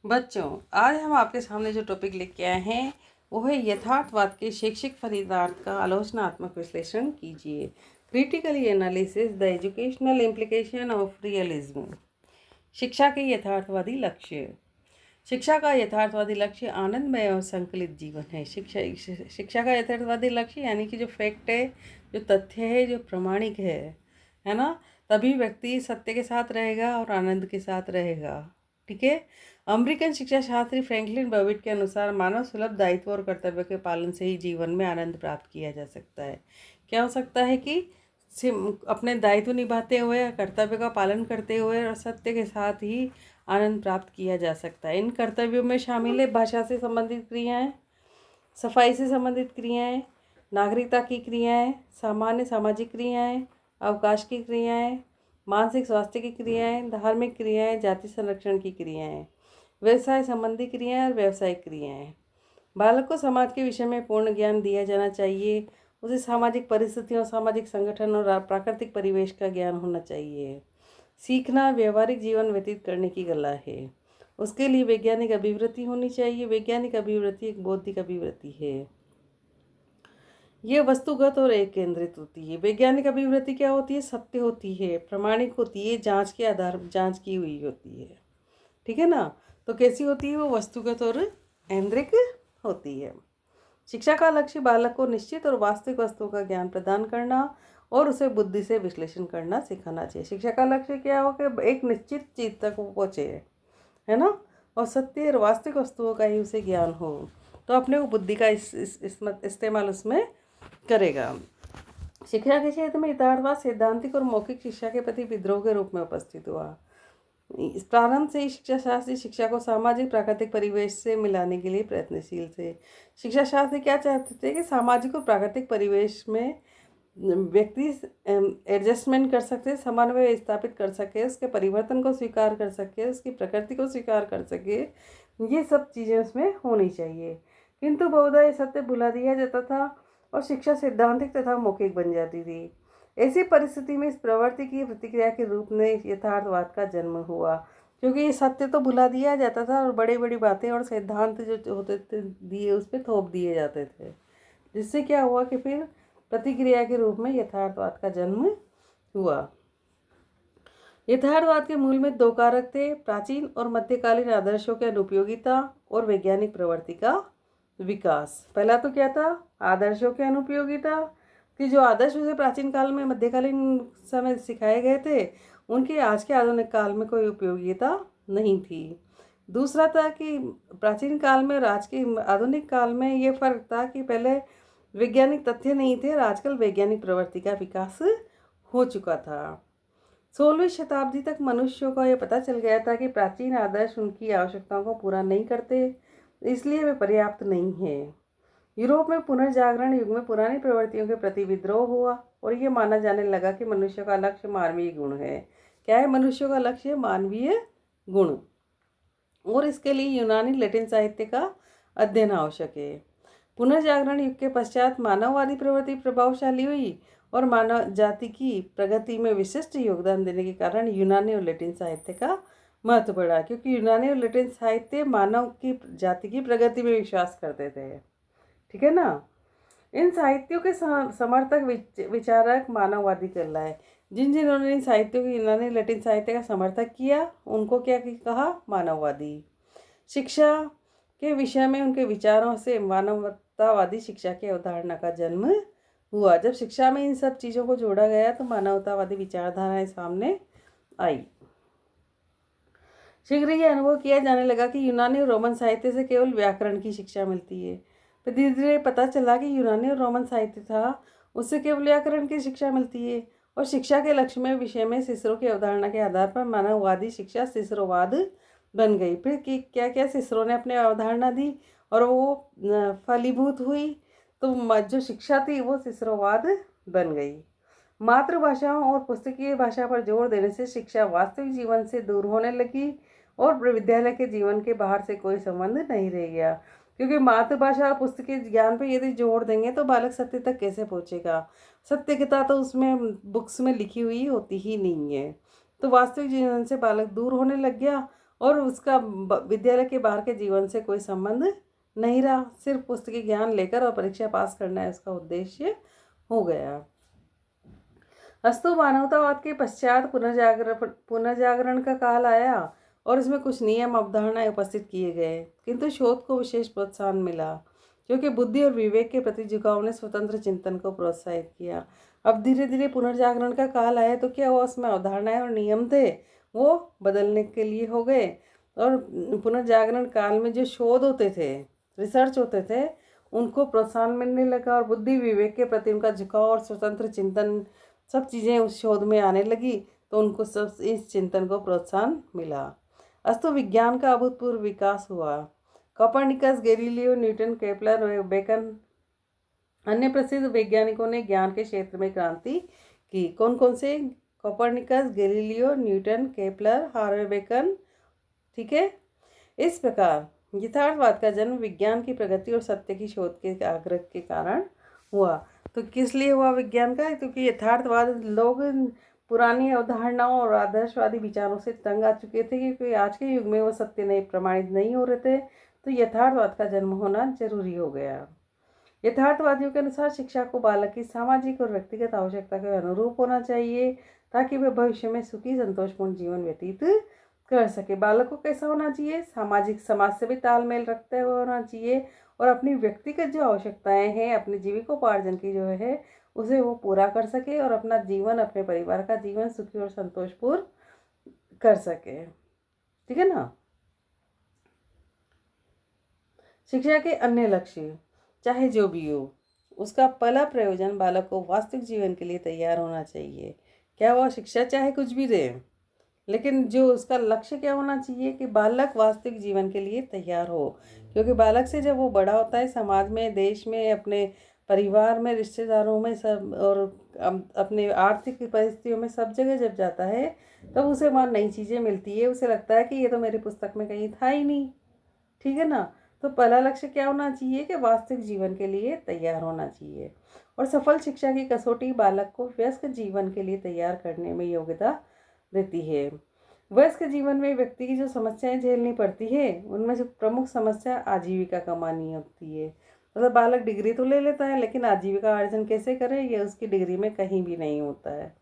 बच्चों, आज हम आपके सामने जो टॉपिक लेके आए हैं वो है यथार्थवाद के शैक्षिक फलितार्थ का आलोचनात्मक विश्लेषण कीजिए। Critically analysis the educational implication of realism. शिक्षा के यथार्थवादी लक्ष्य। शिक्षा का यथार्थवादी लक्ष्य आनंदमय और संकलित जीवन है। शिक्षा का यथार्थवादी लक्ष्य यानी कि जो फैक्ट है, जो तथ्य है, जो प्रमाणिक है ना, तभी व्यक्ति सत्य के साथ रहेगा और आनंद के साथ रहेगा। ठीक है। अमेरिकन शिक्षा शास्त्री फ्रैंकलिन बर्बिट के अनुसार मानव सुलभ दायित्व और कर्तव्य के पालन से ही जीवन में आनंद प्राप्त किया जा सकता है। क्या हो सकता है कि अपने दायित्व निभाते हुए या कर्तव्य का पालन करते हुए और सत्य के साथ ही आनंद प्राप्त किया जा सकता है। इन कर्तव्यों में शामिल है भाषा से संबंधित क्रियाएं, सफाई से संबंधित क्रियाएं, नागरिकता की क्रियाएं, सामान्य सामाजिक क्रियाएं, अवकाश की क्रियाएं, मानसिक स्वास्थ्य की क्रियाएं, धार्मिक क्रियाएं, जाति संरक्षण की क्रियाएं, व्यवसाय संबंधी क्रियाएं और व्यावसायिक क्रियाएं। बालक को समाज के विषय में पूर्ण ज्ञान दिया जाना चाहिए। उसे सामाजिक परिस्थितियों, सामाजिक संगठन और प्राकृतिक परिवेश का ज्ञान होना चाहिए। सीखना व्यवहारिक जीवन व्यतीत करने की कला है। उसके लिए वैज्ञानिक अभिवृत्ति होनी चाहिए। वैज्ञानिक अभिवृत्ति एक बौद्धिक अभिवृत्ति है। ये वस्तुगत और एक केंद्रित होती है। वैज्ञानिक अभिवृत्ति क्या होती है? सत्य होती है, प्रमाणिक होती है, जांच के आधार जांच की हुई होती है। ठीक है ना। तो कैसी होती है वो? वस्तुगत और केंद्रिक होती है। शिक्षा का लक्ष्य बालक को निश्चित और वास्तविक वस्तुओं का ज्ञान प्रदान करना और उसे बुद्धि से विश्लेषण करना सिखाना चाहिए। शिक्षा का लक्ष्य क्या हो कि एक निश्चित चीज तक वो पहुँचे, है ना, और सत्य और वास्तविक वस्तुओं का ही उसे ज्ञान हो, तो अपने को बुद्धि का इस्तेमाल उसमें करेगा। शिक्षा के क्षेत्र में यथार्थवाद सैद्धांतिक और मौखिक शिक्षा के प्रति विद्रोह के रूप में उपस्थित हुआ। इस प्रारंभ से ही शिक्षा शास्त्री शिक्षा को सामाजिक प्राकृतिक परिवेश से मिलाने के लिए प्रयत्नशील थे। शिक्षा शास्त्री क्या चाहते थे कि सामाजिक और प्राकृतिक परिवेश में व्यक्ति एडजस्टमेंट कर सके, समन्वय स्थापित कर सके, उसके परिवर्तन को स्वीकार कर सके, उसकी प्रकृति को स्वीकार कर सके। ये सब चीज़ें उसमें होनी चाहिए। किंतु बहुधा ये सत्य भुला दिया जाता था और शिक्षा सैद्धांतिक तथा मौखिक बन जाती थी। ऐसी परिस्थिति में इस प्रवृत्ति की प्रतिक्रिया के रूप में यथार्थवाद का जन्म हुआ, क्योंकि ये सत्य तो भुला दिया जाता था और बड़ी बड़ी बातें और सिद्धांत जो होते थे दिए उस पर थोप दिए जाते थे, जिससे क्या हुआ कि फिर प्रतिक्रिया के रूप में यथार्थवाद का जन्म हुआ। यथार्थवाद के मूल में दो कारक थे: प्राचीन और मध्यकालीन आदर्शों के अनुपयोगिता और वैज्ञानिक प्रवृत्ति का विकास। पहला तो क्या था? आदर्शों के अनुपयोगिता, कि जो आदर्श उसे प्राचीन काल में, मध्यकालीन समय सिखाए गए थे, उनकी आज के आधुनिक काल में कोई उपयोगिता नहीं थी। दूसरा था कि प्राचीन काल में और आज के आधुनिक काल में ये फर्क था कि पहले वैज्ञानिक तथ्य नहीं थे और आजकल वैज्ञानिक प्रवृत्ति का विकास हो चुका था। 16वीं शताब्दी तक मनुष्यों को यह पता चल गया था कि प्राचीन आदर्श उनकी आवश्यकताओं को पूरा नहीं करते, इसलिए वे पर्याप्त नहीं है। यूरोप में पुनर्जागरण युग में पुरानी प्रवृत्तियों के प्रति विद्रोह हुआ और ये माना जाने लगा कि मनुष्य का लक्ष्य मानवीय गुण है। क्या है मनुष्य का लक्ष्य? मानवीय गुण। और इसके लिए यूनानी लैटिन साहित्य का अध्ययन आवश्यक है। पुनर्जागरण युग के पश्चात मानववादी प्रवृत्ति प्रभावशाली हुई और मानव जाति की प्रगति में विशिष्ट योगदान देने के कारण यूनानी और लैटिन साहित्य का महत्व बढ़ा, क्योंकि यूनानी और लैटिन साहित्य मानव की जाति की प्रगति में विश्वास करते थे। ठीक है ना। इन साहित्यों के समर्थक विचारक मानववादी कहलाए। जिन्होंने इन साहित्यों की यूनानी लैटिन साहित्य का समर्थक किया उनको क्या कहा? मानववादी। शिक्षा के विषय में उनके विचारों से मानवतावादी शिक्षा की अवधारणा का जन्म हुआ। जब शिक्षा में इन सब चीज़ों को जोड़ा गया तो मानवतावादी विचारधाराएं सामने आई। शीघ्र यह अनुभव किया जाने लगा कि यूनानी और रोमन साहित्य से केवल व्याकरण की शिक्षा मिलती है। फिर धीरे धीरे पता चला कि यूनानी और रोमन साहित्य था उससे केवल व्याकरण की शिक्षा मिलती है। और शिक्षा के लक्ष्य में विषय में सिसरो की अवधारणा के आधार पर मानववादी शिक्षा सिसरोवाद बन गई। फिर क्या क्या सिसरो ने अपनी अवधारणा दी और वो फलीभूत हुई, तो जो शिक्षा थी वो सिसरोवाद बन गई। मातृभाषाओं और पुस्तकीय भाषा पर जोर देने से शिक्षा वास्तविक जीवन से दूर होने लगी और विद्यालय के जीवन के बाहर से कोई संबंध नहीं रह गया, क्योंकि मातृभाषा और पुस्तकीय ज्ञान पर यदि जोर देंगे तो बालक सत्य तक कैसे पहुंचेगा? सत्यता तो उसमें बुक्स में लिखी हुई होती ही नहीं है। तो वास्तविक जीवन से बालक दूर होने लग गया और उसका विद्यालय के बाहर के जीवन से कोई संबंध नहीं रहा, सिर्फ पुस्तकीय ज्ञान लेकर और परीक्षा पास करना है उसका उद्देश्य हो गया। अस्तु मानवतावाद के पश्चात पुनर्जागरण का काल आया और इसमें कुछ नियम अवधारणाएं उपस्थित किए गए, किंतु शोध को विशेष प्रोत्साहन मिला क्योंकि बुद्धि और विवेक के प्रति झुकाव ने स्वतंत्र चिंतन को प्रोत्साहित किया। अब धीरे धीरे पुनर्जागरण का काल आया तो क्या हुआ, उसमें अवधारणाएं और नियम थे वो बदलने के लिए हो गए। और पुनर्जागरण काल में जो शोध होते थे, रिसर्च होते थे, उनको प्रोत्साहन मिलने लगा और बुद्धि विवेक के प्रति उनका झुकाव और स्वतंत्र चिंतन सब चीज़ें उस शोध में आने लगी, तो उनको सब इस चिंतन को प्रोत्साहन मिला। अस्तु विज्ञान का अभूतपूर्व विकास हुआ। कोपर्निकस, गैलीलियो, न्यूटन, केपलर और बेकन अन्य प्रसिद्ध वैज्ञानिकों ने ज्ञान के क्षेत्र में क्रांति की। कौन कौन से? Copernicus, Galileo, Newton, Kepler, Harvey Bacon. ठीक है। इस प्रकार यथार्थवाद का जन्म विज्ञान की प्रगति और सत्य की शोध के आग्रह के कारण हुआ। तो किस लिए हुआ विज्ञान का? क्योंकि यथार्थवाद लोग पुरानी अवधारणाओं और आदर्शवादी विचारों से तंग आ चुके थे, क्योंकि आज के युग में वो सत्य नहीं प्रमाणित नहीं हो रहे थे, तो यथार्थवाद का जन्म होना जरूरी हो गया। यथार्थवादियों के अनुसार शिक्षा को बालक की सामाजिक और व्यक्तिगत आवश्यकता के अनुरूप होना चाहिए ताकि वह भविष्य में सुखी संतोषपूर्ण जीवन व्यतीत कर सके। बालक को कैसा होना चाहिए? सामाजिक समाज से भी तालमेल रखते हुए होना चाहिए और अपनी व्यक्तिगत जो आवश्यकताएं हैं, अपने जीविकोपार्जन की जो है, उसे वो पूरा कर सके और अपना जीवन, अपने परिवार का जीवन सुखी और संतोषपूर्ण कर सके। ठीक है ना। शिक्षा के अन्य लक्ष्य चाहे जो भी हो, उसका पहला प्रयोजन बालक को वास्तविक जीवन के लिए तैयार होना चाहिए। क्या हुआ? शिक्षा चाहे कुछ भी दे, लेकिन जो उसका लक्ष्य क्या होना चाहिए कि बालक वास्तविक जीवन के लिए तैयार हो। क्योंकि बालक से जब वो बड़ा होता है, समाज में, देश में, अपने परिवार में, रिश्तेदारों में, सब और अपने आर्थिक परिस्थितियों में, सब जगह जब जाता है, तब उसे वहाँ नई चीज़ें मिलती है। उसे लगता है कि ये तो मेरी पुस्तक में कहीं था ही नहीं। ठीक है ना। तो पहला लक्ष्य क्या होना चाहिए कि वास्तविक जीवन के लिए तैयार होना चाहिए। और सफल शिक्षा की कसौटी बालक को वयस्क जीवन के लिए तैयार करने में योग्यता देती है। वयस्क जीवन में व्यक्ति की जो समस्याएं झेलनी पड़ती है, उनमें से प्रमुख समस्या आजीविका कमानी होती है। मतलब बालक डिग्री तो ले लेता है, लेकिन आजीविका अर्जन कैसे करे, ये उसकी डिग्री में कहीं भी नहीं होता है।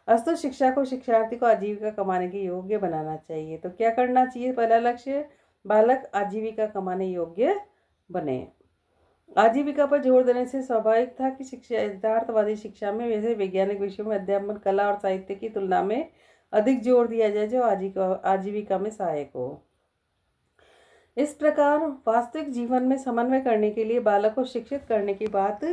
अस्तु शिक्षा को शिक्षार्थी को आजीविका कमाने के योग्य बनाना चाहिए। तो क्या करना चाहिए? पहला लक्ष्य, बालक आजीविका कमाने योग्य बने। आजीविका पर जोर देने से स्वाभाविक था कि शिक्षा, यथार्थवादी शिक्षा में वैसे वैज्ञानिक विषयों में अध्यापन, कला और साहित्य की तुलना में अधिक जोर दिया जाए जो आजीविका में सहायक हो। इस प्रकार वास्तविक जीवन में समन्वय करने के लिए बालक को शिक्षित करने की बात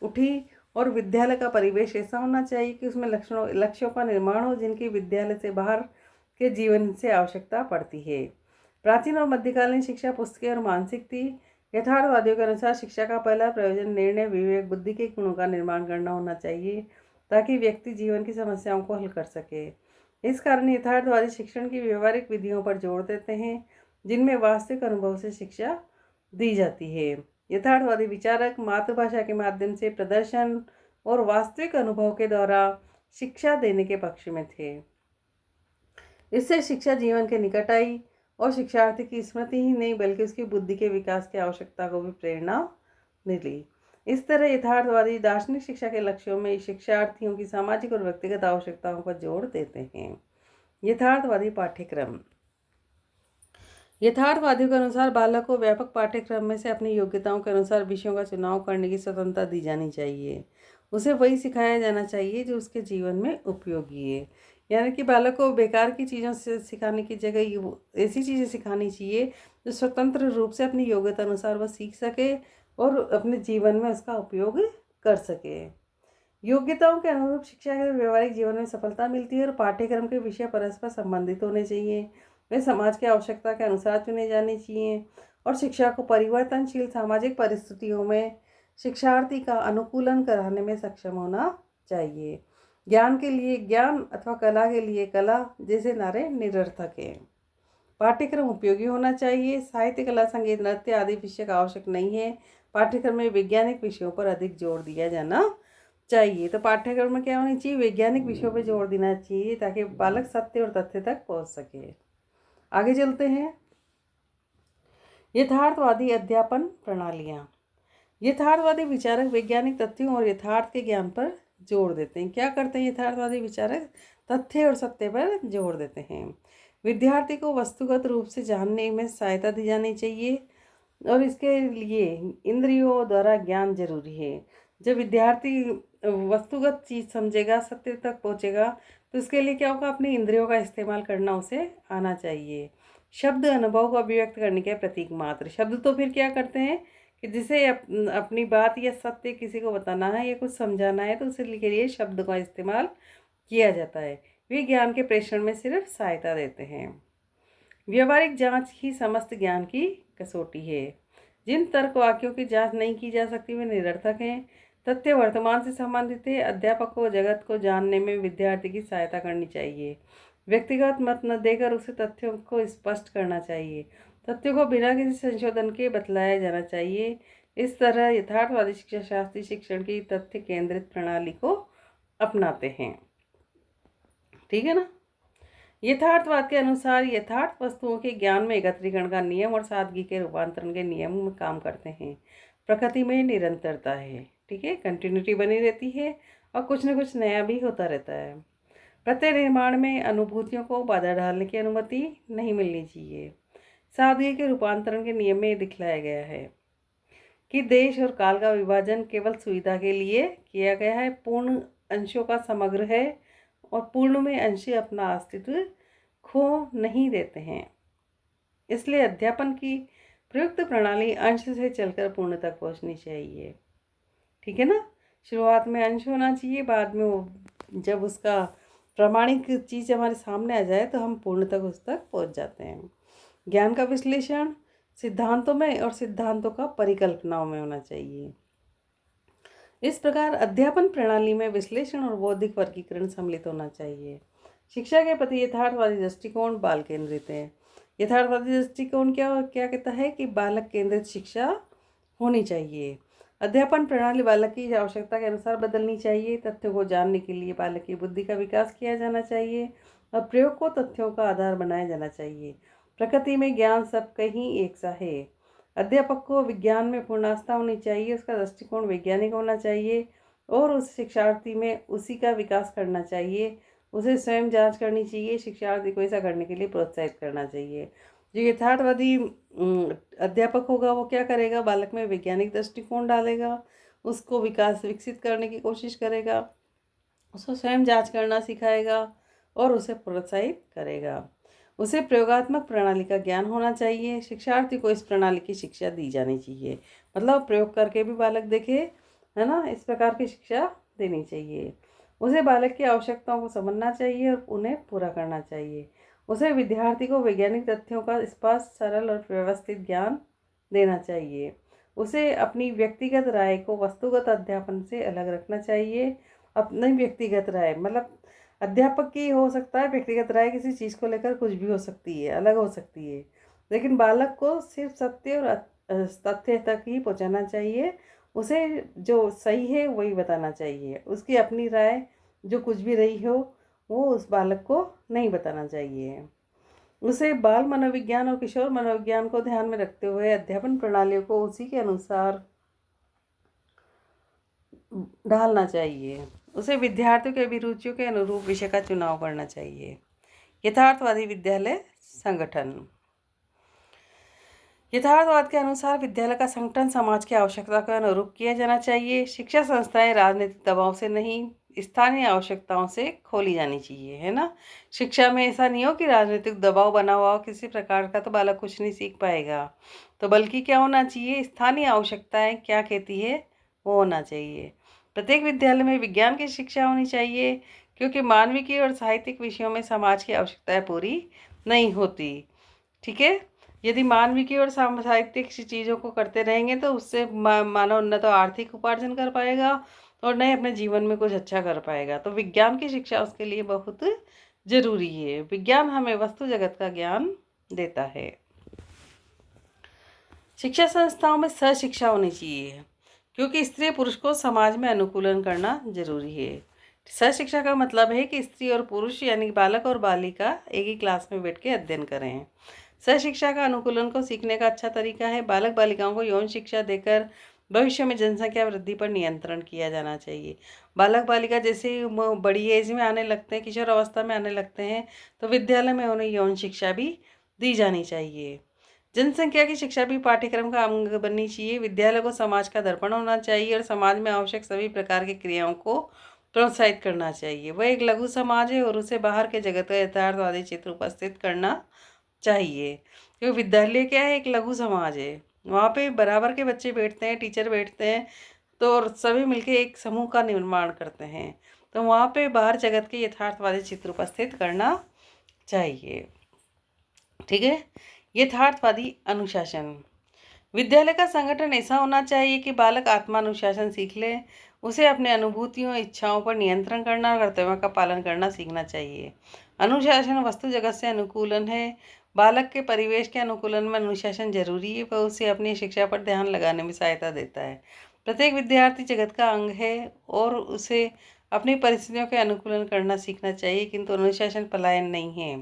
उठी और विद्यालय का परिवेश ऐसा होना चाहिए कि उसमें लक्ष्यों का निर्माण हो जिनकी विद्यालय से बाहर के जीवन से आवश्यकता पड़ती है। प्राचीन और मध्यकालीन शिक्षा पुस्तकीय और मानसिक थी। यथार्थवादियों के अनुसार शिक्षा का पहला प्रयोजन निर्णय, विवेक, बुद्धि के गुणों का निर्माण करना होना चाहिए ताकि व्यक्ति जीवन की समस्याओं को हल कर सके। इस कारण यथार्थवादी शिक्षण की व्यवहारिक विधियों पर जोर देते हैं जिनमें वास्तविक अनुभव से शिक्षा दी जाती है। यथार्थवादी विचारक मातृभाषा के माध्यम से प्रदर्शन और वास्तविक अनुभव के द्वारा शिक्षा देने के पक्ष में थे। इससे शिक्षा जीवन के निकट आई और शिक्षार्थी की स्मृति ही नहीं बल्कि उसकी बुद्धि के विकास की आवश्यकता को भी प्रेरणा मिली। इस तरह यथार्थवादी दार्शनिक शिक्षा के लक्ष्यों में शिक्षार्थियों की सामाजिक और व्यक्तिगत आवश्यकताओं पर जोर देते हैं। यथार्थवादी पाठ्यक्रम। यथार्थवादियों के अनुसार बालक को व्यापक पाठ्यक्रम में से अपनी योग्यताओं के अनुसार विषयों का चुनाव करने की स्वतंत्रता दी जानी चाहिए। उसे वही सिखाया जाना चाहिए जो उसके जीवन में उपयोगी है। यानी कि बालक को बेकार की चीज़ों से सिखाने की जगह ऐसी चीज़ें सिखानी चाहिए जो स्वतंत्र रूप से अपनी योग्यता अनुसार वह सीख सके और अपने जीवन में उसका उपयोग कर सके। योग्यताओं के अनुरूप शिक्षा के व्यवहारिक जीवन में सफलता मिलती है और पाठ्यक्रम के विषय परस्पर संबंधित होने चाहिए। वे समाज की आवश्यकता के अनुसार चुने जाने चाहिए और शिक्षा को परिवर्तनशील सामाजिक परिस्थितियों में शिक्षार्थी का अनुकूलन कराने में सक्षम होना चाहिए। ज्ञान के लिए ज्ञान अथवा कला के लिए कला जैसे नारे निरर्थक है। पाठ्यक्रम उपयोगी होना चाहिए। साहित्य, कला, संगीत, नृत्य आदि विषय का आवश्यक नहीं है। पाठ्यक्रम में वैज्ञानिक विषयों पर अधिक जोर दिया जाना चाहिए। तो पाठ्यक्रम में क्या होनी चाहिए? वैज्ञानिक विषयों पर जोर देना चाहिए ताकि बालक सत्य और तथ्य तक पहुंच सके। आगे चलते हैं। यथार्थवादी अध्यापन प्रणालियाँ। यथार्थवादी विचारक वैज्ञानिक तथ्यों और यथार्थ के ज्ञान पर जोर देते हैं। क्या करते हैं यथार्थवादी विचारक? तथ्य और सत्य पर जोर देते हैं। विद्यार्थी को वस्तुगत रूप से जानने में सहायता दी जानी चाहिए और इसके लिए इंद्रियों द्वारा ज्ञान जरूरी है। जब विद्यार्थी वस्तुगत चीज़ समझेगा, सत्य तक पहुँचेगा, तो इसके लिए क्या होगा? अपनी इंद्रियों का इस्तेमाल करना उसे आना चाहिए। शब्द अनुभव को अभिव्यक्त करने के प्रतीक मात्र। शब्द तो फिर क्या करते हैं कि जिसे अपनी बात या सत्य किसी को बताना है या कुछ समझाना है, तो उसके लिए शब्द का इस्तेमाल किया जाता है। वे ज्ञान के प्रेषण में सिर्फ सहायता देते हैं। व्यवहारिक जांच ही समस्त ज्ञान की कसौटी है। जिन तर्क वाक्यों की जांच नहीं की जा सकती वे निरर्थक हैं। तथ्य वर्तमान से संबंधित है। अध्यापक को जगत को जानने में विद्यार्थी की सहायता करनी चाहिए। व्यक्तिगत मत न देकर उसे तथ्यों को स्पष्ट करना चाहिए। तथ्यों को बिना किसी संशोधन के बतलाया जाना चाहिए। इस तरह यथार्थवादी शिक्षा शास्त्रीय शिक्षण की तथ्य केंद्रित प्रणाली को अपनाते हैं। ठीक है ना। यथार्थवाद के अनुसार यथार्थ वस्तुओं के ज्ञान में एकत्रीकरण का नियम और सादगी के रूपांतरण के नियम में काम करते हैं। प्रकृति में निरंतरता है, ठीक है, कंटिन्यूटी बनी रहती है और कुछ न कुछ नया भी होता रहता है। प्रत्यय निर्माण में अनुभूतियों को बाधा डालने की अनुमति नहीं मिलनी चाहिए। सादगी के रूपांतरण के नियम में दिखलाया गया है कि देश और काल का विभाजन केवल सुविधा के लिए किया गया है। पूर्ण अंशों का समग्र है और पूर्ण में अंश अपना अस्तित्व खो नहीं देते हैं। इसलिए अध्यापन की प्रयुक्त प्रणाली अंश से चलकर पूर्ण तक पहुंचनी चाहिए। ठीक है ना। शुरुआत में अंश होना चाहिए, बाद में वो जब उसका प्रामाणिक चीज़ हमारे सामने आ जाए तो हम पूर्ण तक उस तक पहुंच जाते हैं। ज्ञान का विश्लेषण सिद्धांतों में और सिद्धांतों का परिकल्पनाओं में होना चाहिए। इस प्रकार अध्यापन प्रणाली में विश्लेषण और बौद्धिक वर्गीकरण सम्मिलित होना चाहिए। शिक्षा के प्रति यथार्थवादी दृष्टिकोण बाल केंद्रित है। यथार्थवादी दृष्टिकोण क्या क्या कहता है कि बालक केंद्रित शिक्षा होनी चाहिए। अध्यापन प्रणाली बालक की आवश्यकता के अनुसार बदलनी चाहिए। तथ्यों को जानने के लिए बालक की बुद्धि का विकास किया जाना चाहिए और प्रयोग को तथ्यों का आधार बनाया जाना चाहिए। प्रकृति में ज्ञान सब कहीं एक सा है। अध्यापक को विज्ञान में पूर्ण आस्था होनी चाहिए, उसका दृष्टिकोण वैज्ञानिक होना चाहिए और उस शिक्षार्थी में उसी का विकास करना चाहिए। उसे स्वयं जांच करनी चाहिए, शिक्षार्थी को ऐसा करने के लिए प्रोत्साहित करना चाहिए। जो यथार्थवादी अध्यापक होगा वो क्या करेगा? बालक में वैज्ञानिक दृष्टिकोण डालेगा, उसको विकसित करने की कोशिश करेगा, उसको स्वयं जांच करना सिखाएगा और उसे प्रोत्साहित करेगा। उसे प्रयोगात्मक प्रणाली का ज्ञान होना चाहिए। शिक्षार्थी को इस प्रणाली की शिक्षा दी जानी चाहिए, मतलब प्रयोग करके भी बालक देखे, है ना। इस प्रकार की शिक्षा देनी चाहिए। उसे बालक की आवश्यकताओं को समझना चाहिए और उन्हें पूरा करना चाहिए। उसे विद्यार्थी को वैज्ञानिक तथ्यों का स्पष्ट, सरल और व्यवस्थित ज्ञान देना चाहिए। उसे अपनी व्यक्तिगत राय को वस्तुगत अध्यापन से अलग रखना चाहिए। अपनी व्यक्तिगत राय मतलब अध्यापक की हो सकता है व्यक्तिगत राय, किसी चीज़ को लेकर कुछ भी हो सकती है, अलग हो सकती है, लेकिन बालक को सिर्फ सत्य और तथ्य तक ही पहुंचाना चाहिए। उसे जो सही है वही बताना चाहिए। उसकी अपनी राय जो कुछ भी रही हो वो उस बालक को नहीं बताना चाहिए। उसे बाल मनोविज्ञान और किशोर मनोविज्ञान को ध्यान में रखते हुए अध्यापन प्रणालियों को उसी के अनुसार ढालना चाहिए। उसे विद्यार्थियों के अभिरुचियों के अनुरूप विषय का चुनाव करना चाहिए। यथार्थवादी विद्यालय संगठन। यथार्थवाद के अनुसार विद्यालय का संगठन समाज की आवश्यकता के अनुरूप किया जाना चाहिए। शिक्षा संस्थाएं राजनीतिक दबाव से नहीं, स्थानीय आवश्यकताओं से खोली जानी चाहिए, है ना। शिक्षा में ऐसा नहीं हो कि राजनीतिक दबाव बना हुआ हो किसी प्रकार का, तो बालक कुछ नहीं सीख पाएगा। तो बल्कि क्या होना चाहिए? स्थानीय आवश्यकताएं क्या कहती है वो होना चाहिए। प्रत्येक विद्यालय में विज्ञान की शिक्षा होनी चाहिए, क्योंकि मानविकी और साहित्यिक विषयों में समाज की आवश्यकताएं पूरी नहीं होती। ठीक है। यदि मानविकी और साहित्यिक चीज़ों को करते रहेंगे तो उससे मानव न तो आर्थिक उपार्जन कर पाएगा और न ही अपने जीवन में कुछ अच्छा कर पाएगा। तो विज्ञान की शिक्षा उसके लिए बहुत जरूरी है। विज्ञान हमें वस्तु जगत का ज्ञान देता है। शिक्षा संस्थाओं में सहशिक्षा होनी चाहिए, क्योंकि स्त्री पुरुष को समाज में अनुकूलन करना जरूरी है। सहशिक्षा का मतलब है कि स्त्री और पुरुष यानी बालक और बालिका एक ही क्लास में बैठ के अध्ययन करें। सहशिक्षा का अनुकूलन को सीखने का अच्छा तरीका है। बालक बालिकाओं को यौन शिक्षा देकर भविष्य में जनसंख्या वृद्धि पर नियंत्रण किया जाना चाहिए। बालक बालिका जैसे ही बड़ी एज में आने लगते हैं, किशोर अवस्था में आने लगते हैं, तो विद्यालय में उन्हें यौन शिक्षा भी दी जानी चाहिए। जनसंख्या की शिक्षा भी पाठ्यक्रम का अंग बननी चाहिए। विद्यालय को समाज का दर्पण होना चाहिए और समाज में आवश्यक सभी प्रकार की क्रियाओं को प्रोत्साहित करना चाहिए। वह एक लघु समाज है और उसे बाहर के जगत का यथार्थवादी चित्र उपस्थित करना चाहिए। क्योंकि विद्यालय क्या है, एक लघु समाज है। वहाँ पे बराबर के बच्चे बैठते हैं, टीचर बैठते हैं, तो और सभी मिलके एक समूह का निर्माण करते हैं। तो वहाँ पे बाहर जगत के यथार्थवादी चित्र उपस्थित करना चाहिए। ठीक है। यथार्थवादी अनुशासन। विद्यालय का संगठन ऐसा होना चाहिए कि बालक आत्मानुशासन सीख ले। उसे अपने अनुभूतियों, इच्छाओं पर नियंत्रण करना और कर्तव्यों का पालन करना सीखना चाहिए। अनुशासन वस्तु जगत से अनुकूलन है। बालक के परिवेश के अनुकूलन में अनुशासन जरूरी है। वह उसे अपनी शिक्षा पर ध्यान लगाने में सहायता देता है। प्रत्येक विद्यार्थी जगत का अंग है और उसे अपनी परिस्थितियों के अनुकूलन करना सीखना चाहिए, किंतु अनुशासन पलायन नहीं है।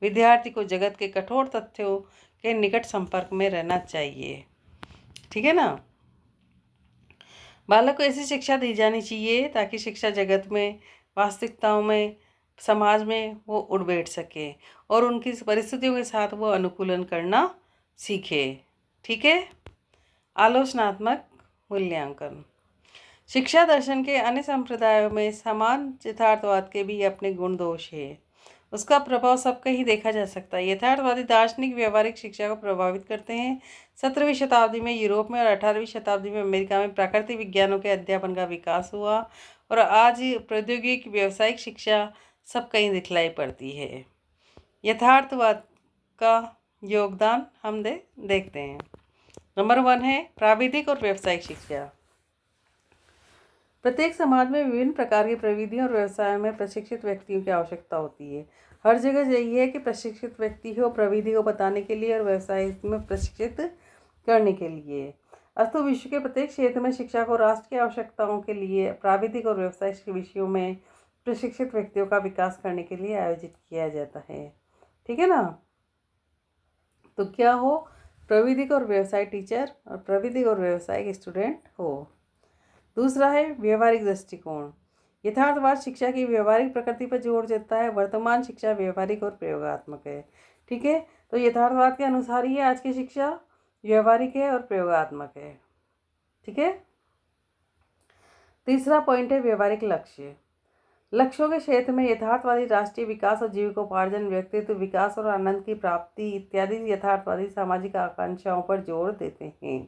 विद्यार्थी को जगत के कठोर तथ्यों के निकट संपर्क में रहना चाहिए। ठीक है ना। बालक को ऐसी शिक्षा दी जानी चाहिए ताकि शिक्षा जगत में, वास्तविकताओं में, समाज में वो उड़ बैठ सके और उनकी परिस्थितियों के साथ वो अनुकूलन करना सीखे। ठीक है। आलोचनात्मक मूल्यांकन। शिक्षा दर्शन के अन्य संप्रदायों में समान यथार्थवाद के भी अपने गुण दोष है। उसका प्रभाव सबका ही देखा जा सकता है। यथार्थवादी दार्शनिक व्यवहारिक शिक्षा को प्रभावित करते हैं। 17वीं शताब्दी में यूरोप में और 18वीं शताब्दी में अमेरिका में प्राकृतिक विज्ञानों के अध्यापन का विकास हुआ और आज प्रौद्योगिक व्यावसायिक शिक्षा सब कहीं दिखलाई पड़ती है। यथार्थवाद का योगदान हम देखते हैं। नंबर 1 है प्राविधिक और व्यावसायिक शिक्षा। प्रत्येक समाज में विभिन्न प्रकार की प्रविधियों और व्यवसायों में प्रशिक्षित व्यक्तियों की आवश्यकता होती है। हर जगह यही है कि प्रशिक्षित व्यक्ति हो प्रविधि को बताने के लिए और व्यवसाय में प्रशिक्षित करने के लिए। अस्तु विश्व के प्रत्येक क्षेत्र में शिक्षा को राष्ट्र की आवश्यकताओं के लिए प्राविधिक और व्यवसायिक विषयों में प्रशिक्षित व्यक्तियों का विकास करने के लिए आयोजित किया जाता है। ठीक है ना। तो क्या हो, प्रविधिक और व्यवसाय टीचर और प्रविधिक और व्यवसायिक स्टूडेंट हो। दूसरा है व्यवहारिक दृष्टिकोण। यथार्थवाद शिक्षा की व्यवहारिक प्रकृति पर जोर देता है। वर्तमान शिक्षा व्यवहारिक और प्रयोगात्मक है। ठीक है। तो यथार्थवाद के अनुसार ही आज की शिक्षा व्यवहारिक है और प्रयोगात्मक है। ठीक है। तीसरा पॉइंट है व्यवहारिक लक्ष्य। लक्ष्यों के क्षेत्र में यथार्थवादी राष्ट्रीय विकास और जीविकोपार्जन, व्यक्तित्व विकास और आनंद की प्राप्ति इत्यादि यथार्थवादी सामाजिक आकांक्षाओं पर जोर देते हैं।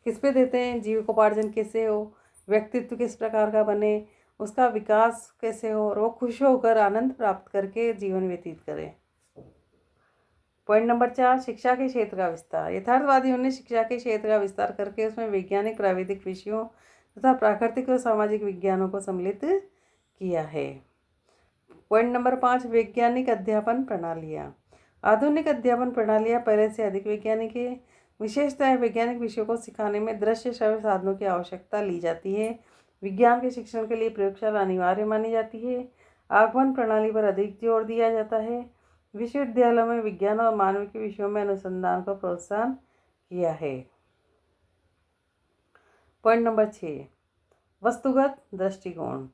किस पे देते हैं? जीविकोपार्जन कैसे हो, व्यक्तित्व किस प्रकार का बने, उसका विकास कैसे हो और वो खुश होकर आनंद प्राप्त करके जीवन व्यतीत करें। पॉइंट नंबर 4 शिक्षा के क्षेत्र का विस्तार। यथार्थवादियों ने शिक्षा के क्षेत्र का विस्तार करके उसमें वैज्ञानिक प्राविधिक विषयों तथा प्राकृतिक और सामाजिक विज्ञानों को सम्मिलित किया है। पॉइंट नंबर 5 वैज्ञानिक अध्यापन प्रणालियाँ। आधुनिक अध्यापन प्रणालियाँ पहले से अधिक वैज्ञानिक है। विशेषतः वैज्ञानिक विषयों को सिखाने में दृश्य श्रव्य साधनों की आवश्यकता ली जाती है। विज्ञान के शिक्षण के लिए प्रयोगशाला अनिवार्य मानी जाती है। आगमन प्रणाली पर अधिक जोर दिया जाता है। विश्वविद्यालयों में विज्ञान और मानविकी विषयों में अनुसंधान को प्रोत्साहन किया है। पॉइंट नंबर 6 वस्तुगत दृष्टिकोण।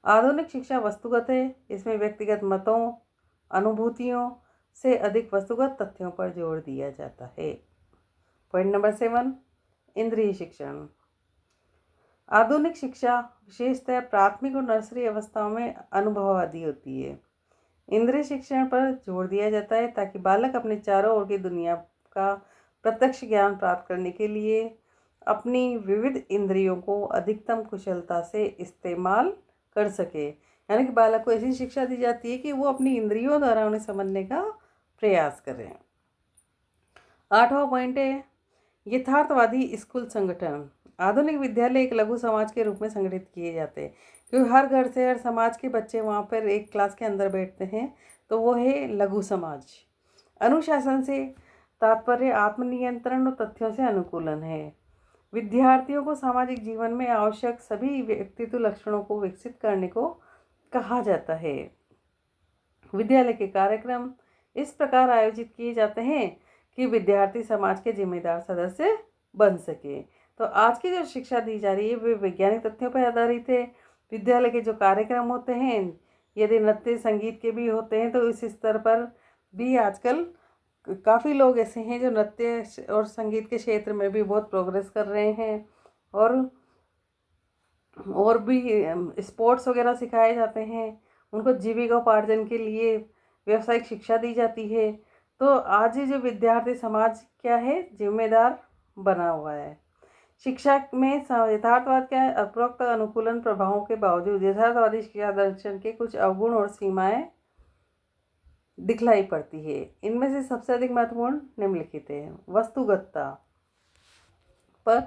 आधुनिक शिक्षा वस्तुगत है। इसमें व्यक्तिगत मतों, अनुभूतियों से अधिक वस्तुगत तथ्यों पर जोर दिया जाता है। पॉइंट नंबर 7 इंद्रिय शिक्षण। आधुनिक शिक्षा विशेषतः प्राथमिक और नर्सरी अवस्थाओं में अनुभववादी होती है। इंद्रिय शिक्षण पर जोर दिया जाता है ताकि बालक अपने चारों ओर की दुनिया का प्रत्यक्ष ज्ञान प्राप्त करने के लिए अपनी विविध इंद्रियों को अधिकतम कुशलता से इस्तेमाल कर सके। यानी कि बालक को ऐसी शिक्षा दी जाती है कि वो अपनी इंद्रियों द्वारा उन्हें समझने का प्रयास करें। 8वां पॉइंट है यथार्थवादी स्कूल संगठन। आधुनिक विद्यालय एक लघु समाज के रूप में संगठित किए जाते हैं क्योंकि हर घर से हर समाज के बच्चे वहाँ पर एक क्लास के अंदर बैठते हैं, तो वो है लघु समाज। अनुशासन से तात्पर्य आत्मनियंत्रण और तथ्यों से अनुकूलन है। विद्यार्थियों को सामाजिक जीवन में आवश्यक सभी व्यक्तित्व लक्षणों को विकसित करने को कहा जाता है। विद्यालय के कार्यक्रम इस प्रकार आयोजित किए जाते हैं कि विद्यार्थी समाज के जिम्मेदार सदस्य बन सके। तो आज की जो शिक्षा दी जा रही है वे वैज्ञानिक तथ्यों पर आधारित है। विद्यालय के जो कार्यक्रम होते हैं, यदि नृत्य संगीत के भी होते हैं, तो इस स्तर पर भी आजकल काफ़ी लोग ऐसे हैं जो नृत्य और संगीत के क्षेत्र में भी बहुत प्रोग्रेस कर रहे हैं। और भी स्पोर्ट्स वगैरह सिखाए जाते हैं। उनको जीविकोपार्जन के लिए व्यावसायिक शिक्षा दी जाती है। तो आज ही जो विद्यार्थी समाज क्या है, जिम्मेदार बना हुआ है। शिक्षा में यथार्थवाद क्या है, उपरोक्त अनुकूलन प्रभावों के बावजूद यथार्थवादी शिक्षा दर्शन के कुछ अवगुण और सीमाएं दिखलाई पड़ती है। इनमें से सबसे अधिक महत्वपूर्ण निम्नलिखित है। वस्तुगतता पर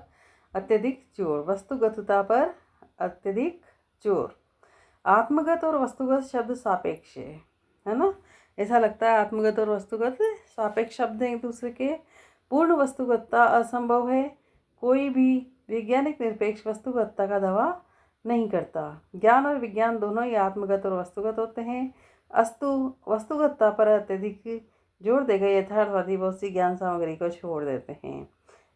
अत्यधिक जोर। वस्तुगतता पर अत्यधिक जोर। आत्मगत और वस्तुगत शब्द सापेक्ष है ना। ऐसा लगता है आत्मगत और वस्तुगत सापेक्ष शब्द हैं एक दूसरे के। पूर्ण वस्तुगतता असंभव है। कोई भी वैज्ञानिक निरपेक्ष वस्तुगतता का दावा नहीं करता। ज्ञान और विज्ञान दोनों ही आत्मगत और वस्तुगत होते हैं। अस्तु वस्तुगतता पर अत्यधिक जोर देकर यथार्थवादी बहुत सी ज्ञान सामग्री को छोड़ देते हैं।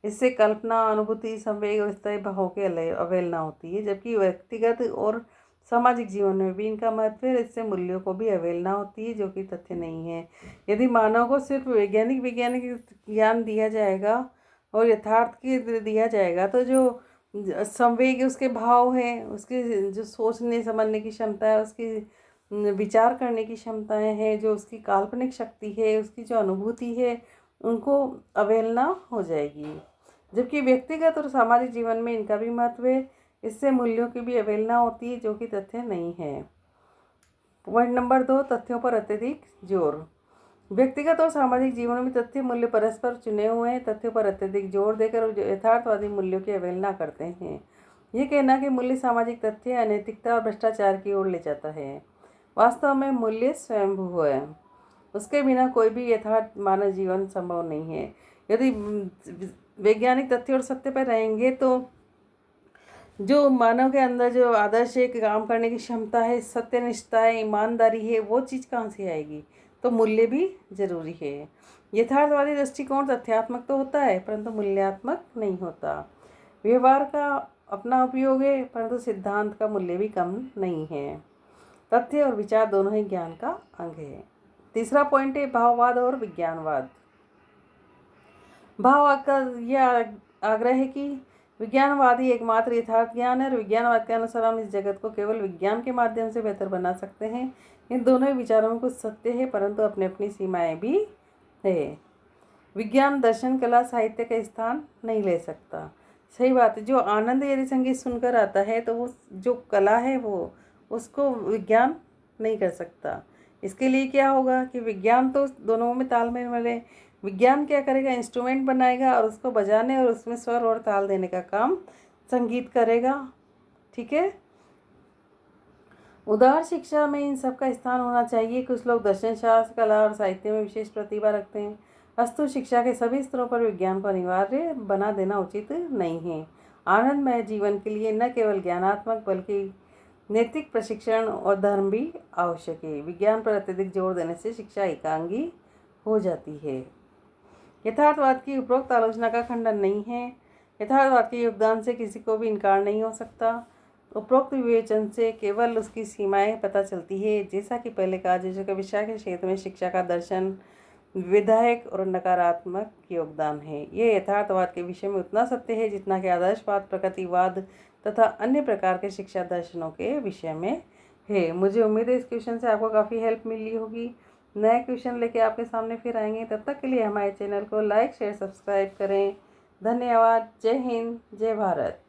इससे कल्पना, अनुभूति, संवेग और स्थायी भावों की अवहेलना होती है, जबकि व्यक्तिगत और सामाजिक जीवन में भी इनका महत्व है। इससे मूल्यों को भी अवहेलना होती है, जो कि तथ्य नहीं है। यदि मानव को सिर्फ वैज्ञानिक ज्ञान दिया जाएगा और यथार्थ की दिया जाएगा, तो जो संवेग उसके भाव हैं, उसकी जो सोचने समझने की क्षमता है, उसकी विचार करने की क्षमताएं हैं, जो उसकी काल्पनिक शक्ति है, उसकी जो अनुभूति है, उनको अवहेलना हो जाएगी। जबकि व्यक्तिगत और सामाजिक जीवन में इनका भी महत्व है। इससे मूल्यों की भी अवहेलना होती है, जो कि तथ्य नहीं है। पॉइंट नंबर 2, तथ्यों पर अत्यधिक जोर। व्यक्तिगत और सामाजिक जीवन में तथ्य मूल्य परस्पर चुने हुए हैं। तथ्यों पर अत्यधिक जोर देकर यथार्थवादी मूल्यों की अवहेलना करते हैं। ये कहना कि मूल्य सामाजिक तथ्य अनैतिकता और भ्रष्टाचार की ओर ले जाता है। वास्तव में मूल्य स्वयंभू है। उसके बिना कोई भी यथार्थ मानव जीवन संभव नहीं है। यदि वैज्ञानिक तथ्य और सत्य पर रहेंगे, तो जो मानव के अंदर जो आदर्श एक काम करने की क्षमता है, सत्यनिष्ठा है, ईमानदारी है, वो चीज़ कहाँ से आएगी। तो मूल्य भी जरूरी है। यथार्थवादी दृष्टिकोण तथ्यात्मक तो होता है, परंतु मूल्यात्मक नहीं होता। व्यवहार का अपना उपयोग है, परंतु सिद्धांत का मूल्य भी कम नहीं है। तथ्य और विचार दोनों ही ज्ञान का अंग है। तीसरा पॉइंट है भाववाद और विज्ञानवाद। भाववाद का यह आग्रह है कि विज्ञानवादी एकमात्र यथार्थ ज्ञान है और विज्ञानवाद के अनुसार हम इस जगत को केवल विज्ञान के माध्यम से बेहतर बना सकते हैं। इन दोनों ही विचारों में कुछ सत्य है, परंतु अपनी अपनी सीमाएं भी है। विज्ञान, दर्शन, कला, साहित्य का स्थान नहीं ले सकता। सही बात है। जो आनंद यदि संगीत सुनकर आता है, तो वो जो कला है वो उसको विज्ञान नहीं कर सकता। इसके लिए क्या होगा कि विज्ञान तो दोनों में तालमेल मिले। विज्ञान क्या करेगा, इंस्ट्रूमेंट बनाएगा और उसको बजाने और उसमें स्वर और ताल देने का काम संगीत करेगा। ठीक है। उदार शिक्षा में इन सब का स्थान होना चाहिए। कुछ लोग दर्शन शास्त्र, कला और साहित्य में विशेष प्रतिभा रखते हैं, अस्तु शिक्षा के सभी स्तरों पर विज्ञान को अनिवार्य बना देना उचित नहीं है। आनंदमय जीवन के लिए न केवल ज्ञानात्मक बल्कि नैतिक प्रशिक्षण और धर्म भी आवश्यक है। विज्ञान पर अत्यधिक जोर देने से शिक्षा एकांगी हो जाती है। यथार्थवाद की उपरोक्त आलोचना का खंडन नहीं है। यथार्थवाद के योगदान से किसी को भी इनकार नहीं हो सकता। उपरोक्त विवेचन से केवल उसकी सीमाएं पता चलती है। जैसा कि पहले कहा, जैसे विषय के क्षेत्र में शिक्षा का दर्शन, विधायक और नकारात्मक योगदान है। ये यथार्थवाद के विषय में उतना सत्य है जितना कि आदर्शवाद, प्रकृतिवाद तथा अन्य प्रकार के शिक्षा दर्शनों के विषय में है। मुझे उम्मीद है इस क्वेश्चन से आपको काफ़ी हेल्प मिली होगी। नए क्वेश्चन लेके आपके सामने फिर आएंगे। तब तक के लिए हमारे चैनल को लाइक, शेयर, सब्सक्राइब करें। धन्यवाद। जय हिंद, जय भारत।